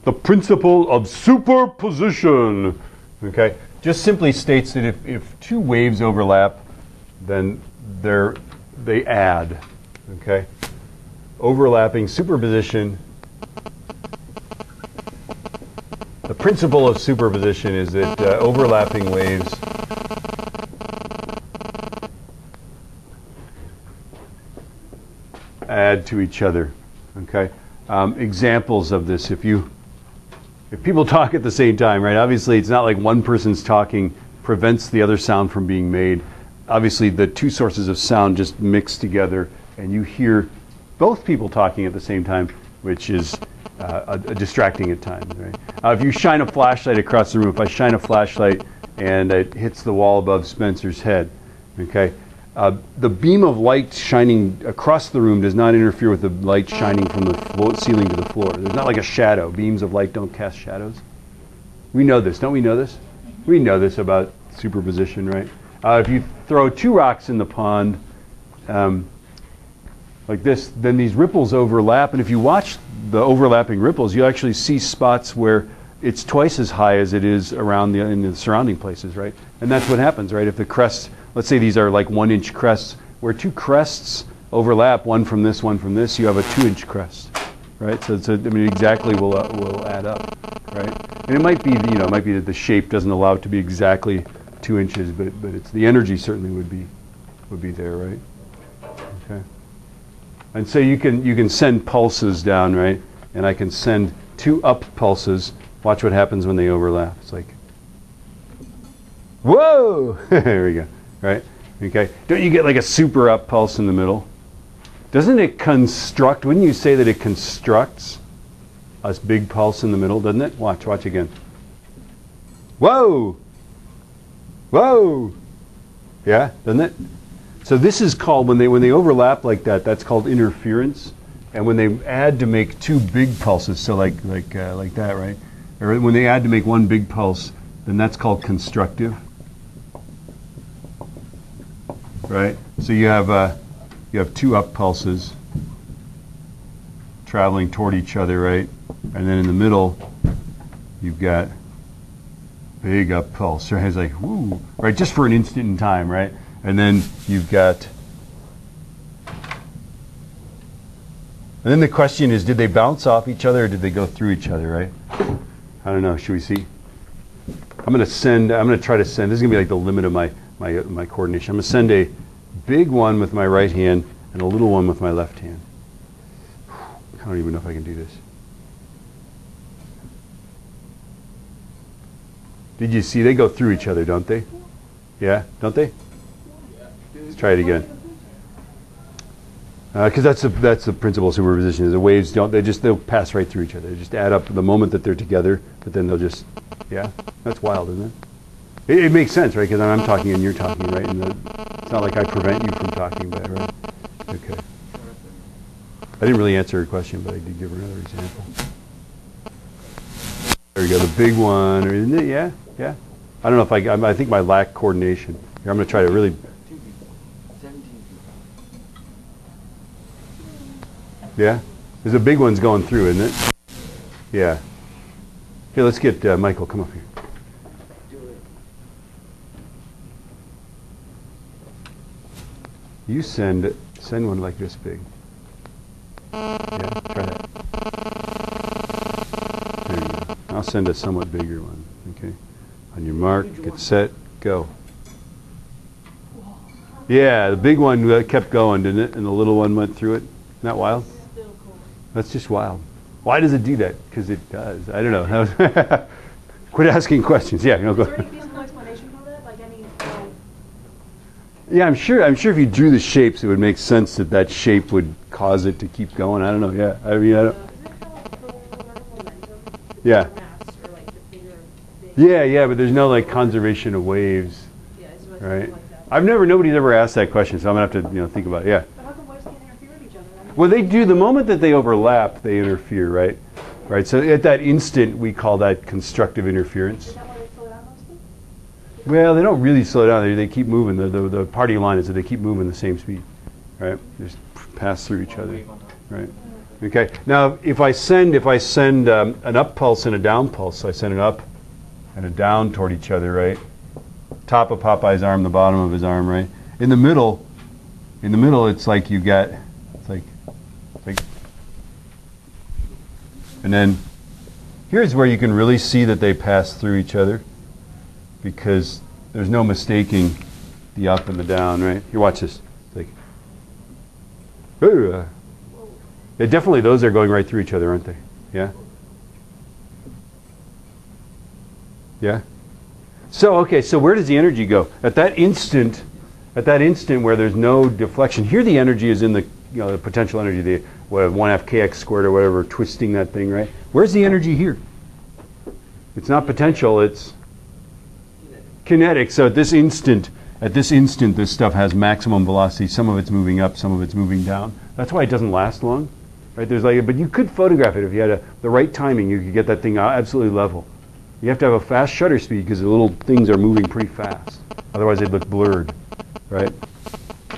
the principle of superposition. Okay, just simply states that if two waves overlap, then they add. Okay, overlapping superposition. The principle of superposition is that overlapping waves add to each other. Okay, examples of this: if people talk at the same time, right? Obviously, it's not like one person's talking prevents the other sound from being made. Obviously, the two sources of sound just mix together, and you hear both people talking at the same time, which is distracting at times. Right? If you shine a flashlight across the room, if I shine a flashlight and it hits the wall above Spencer's head, okay, the beam of light shining across the room does not interfere with the light shining from the ceiling to the floor. There's not like a shadow. Beams of light don't cast shadows. We know this, don't we know this? We know this about superposition, right? If you throw two rocks in the pond like this, then these ripples overlap, and if you watch the overlapping ripples, you actually see spots where it's twice as high as it is around in the surrounding places, right? And that's what happens, right? If the crests, let's say these are like 1-inch crests, where two crests overlap, one from this, you have a 2-inch crest, right? So I mean, exactly will add up, right? And it might be, it might be that the shape doesn't allow it to be exactly 2 inches, but it's the energy certainly would be there, right? Okay. And so you can send pulses down, right? And I can send two up pulses. Watch what happens when they overlap. It's like, whoa! There we go. Right? Okay. Don't you get like a super up pulse in the middle? Doesn't it construct? Wouldn't you say that it constructs a big pulse in the middle? Doesn't it? Watch again. Whoa! Whoa! Yeah, doesn't it? So this is called, when they overlap like that, that's called interference. And when they add to make two big pulses, so like that, right? Or when they add to make one big pulse, then that's called constructive. Right? So you have two up pulses traveling toward each other, right? And then in the middle, you've got big up pulse, right? It's like, whoo, right? Just for an instant in time, right? And then you've got, and then the question is, did they bounce off each other or did they go through each other, right? I don't know. Should we see? I'm going to try to send, this is going to be like the limit of my coordination. I'm going to send a big one with my right hand and a little one with my left hand. I don't even know if I can do this. Did you see? They go through each other, don't they? Yeah, don't they? Let's try it again. Because that's the principle of superposition. Is the waves they'll pass right through each other. They just add up the moment that they're together, but then they'll just, yeah, that's wild, isn't it? It makes sense, right? Because I'm talking and you're talking, right? And it's not like I prevent you from talking, but right? Okay. I didn't really answer her question, but I did give her another example. There we go, the big one, isn't it? Yeah, yeah. I don't know if I think I lack coordination. Here, I'm going to try to really. Yeah? There's a big one's going through, isn't it? Yeah. Here, let's get Michael, come up here. You send one like this big. Yeah, try that. There you go. I'll send a somewhat bigger one. Okay. On your mark, get set, go. Yeah, the big one kept going, didn't it? And the little one went through it. Isn't that wild? That's just wild. Why does it do that? Because it does. I don't know. Quit asking questions. Yeah, go. Is there any feasible explanation for that? Like any? Yeah, I'm sure if you drew the shapes, it would make sense that shape would cause it to keep going. I don't know. Yeah, I mean, I don't. Yeah. Yeah, but there's no like conservation of waves, right? Nobody's ever asked that question, so I'm gonna have to think about it. Yeah. But how come waves can't interfere with each other? Well, they do. The moment that they overlap, they interfere, right? Right. So at that instant, we call that constructive interference. Is that why they slow down mostly? Well, they don't really slow down. They keep moving. The party line is that they keep moving the same speed, right? They just pass through each other, right? Okay. Now, if I send an up pulse and a down pulse, so I send an up and a down toward each other, right? Top of Popeye's arm, the bottom of his arm, right? In the middle, it's like you get, it's like, and then here's where you can really see that they pass through each other, because there's no mistaking the up and the down, right? Here, watch this. It's like, definitely those are going right through each other, aren't they? Yeah? Yeah? So, okay, so where does the energy go? At that instant where there's no deflection, here the energy is in the, the potential energy, the 1/2 kx squared or whatever, twisting that thing, right? Where's the energy here? It's not potential, it's kinetic. So at this instant, this stuff has maximum velocity. Some of it's moving up, some of it's moving down. That's why it doesn't last long, right? But you could photograph it if you had the right timing. You could get that thing absolutely level. You have to have a fast shutter speed because the little things are moving pretty fast. Otherwise, they'd look blurred, right?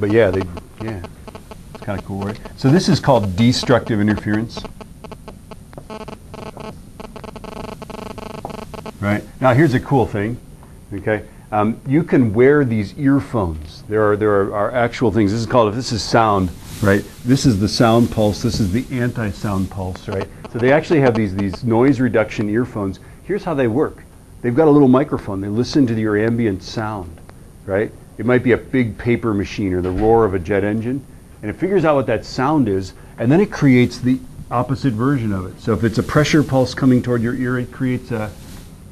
But yeah, it's kind of cool, right? So this is called destructive interference. Right? Now here's a cool thing. Okay, you can wear these earphones. There are actual things. This is sound, right? This is the sound pulse. This is the anti-sound pulse, right? So they actually have these noise reduction earphones. Here's how they work. They've got a little microphone. They listen to your ambient sound, right? It might be a big paper machine or the roar of a jet engine, and it figures out what that sound is, and then it creates the opposite version of it. So if it's a pressure pulse coming toward your ear, it creates a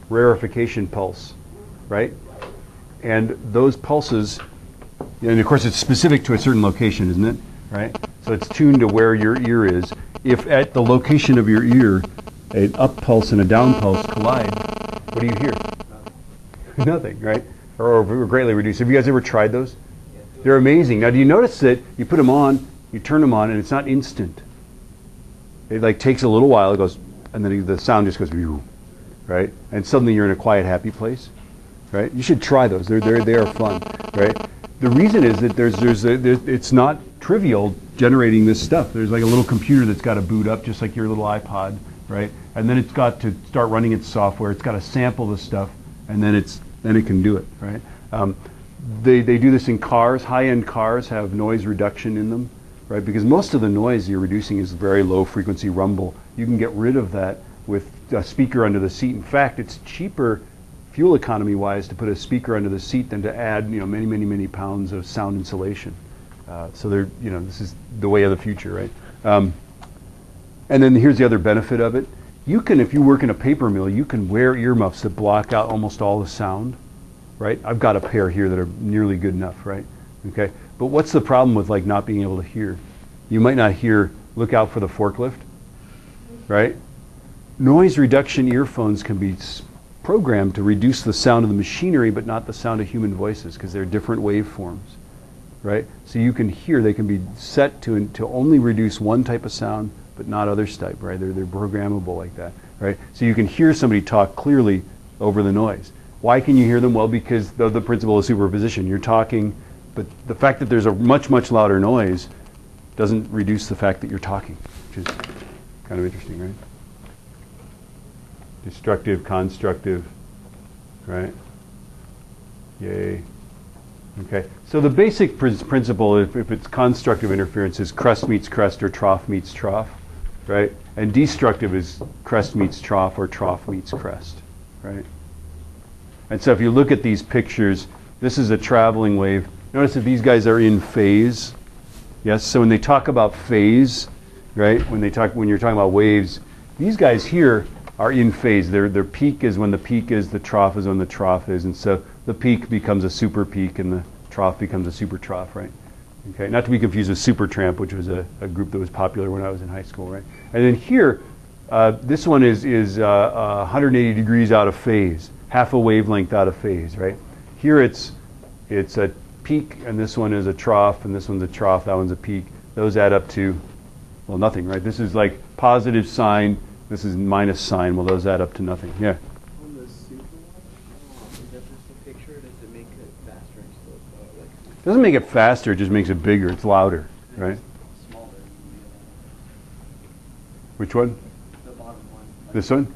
rarefication pulse, right? And those pulses, and of course it's specific to a certain location, isn't it? Right? So it's tuned to where your ear is. If at the location of your ear, an up pulse and a down pulse collide, what do you hear? Nothing, right? Or greatly reduced. Have you guys ever tried those? They're amazing. Now, do you notice that you put them on, you turn them on, and it's not instant? It like takes a little while. It goes, and then the sound just goes, right? And suddenly you're in a quiet, happy place, right? You should try those. They are fun, right? The reason is that it's not trivial generating this stuff. There's like a little computer that's got to boot up, just like your little iPod, right? And then it's got to start running its software. It's got to sample the stuff, and then it can do it, right? They do this in cars. High-end cars have noise reduction in them, right? Because most of the noise you're reducing is very low frequency rumble. You can get rid of that with a speaker under the seat. In fact, it's cheaper fuel economy wise to put a speaker under the seat than to add many pounds of sound insulation. So this is the way of the future, right? And then here's the other benefit of it. You can, if you work in a paper mill, you can wear earmuffs that block out almost all the sound, right? I've got a pair here that are nearly good enough, right? Okay, but what's the problem with like not being able to hear? You might not hear, look out for the forklift, right? Noise reduction earphones can be programmed to reduce the sound of the machinery, but not the sound of human voices, because they're different waveforms, right? So you can hear, they can be set to only reduce one type of sound, but not others type, right? They're programmable like that, right? So you can hear somebody talk clearly over the noise. Why can you hear them? Well, because of the principle of superposition. You're talking, but the fact that there's a much louder noise doesn't reduce the fact that you're talking, which is kind of interesting, right? Destructive, constructive, right? Yay. Okay, so the basic principle, if it's constructive interference, is crest meets crest or trough meets trough, right? And destructive is crest meets trough or trough meets crest, right? And so if you look at these pictures, this is a traveling wave. Notice that these guys are in phase. Yes, so when they talk about phase, right? When you're talking about waves, these guys here are in phase. Their peak is when the peak is, the trough is when the trough is, and so the peak becomes a super peak and the trough becomes a super trough, right? Okay, not to be confused with Supertramp, which was a group that was popular when I was in high school, right? And then here, this one is 180 degrees out of phase, half a wavelength out of phase, right? Here it's a peak, and this one is a trough, and this one's a trough, that one's a peak. Those add up to, well, nothing, right? This is like positive sign, this is minus sign. Well, those add up to nothing. Yeah. On the super one, is that just a picture? Does it make it faster and slow? It doesn't make it faster. It just makes it bigger. It's louder, right? Smaller. Which one? The bottom one. This one?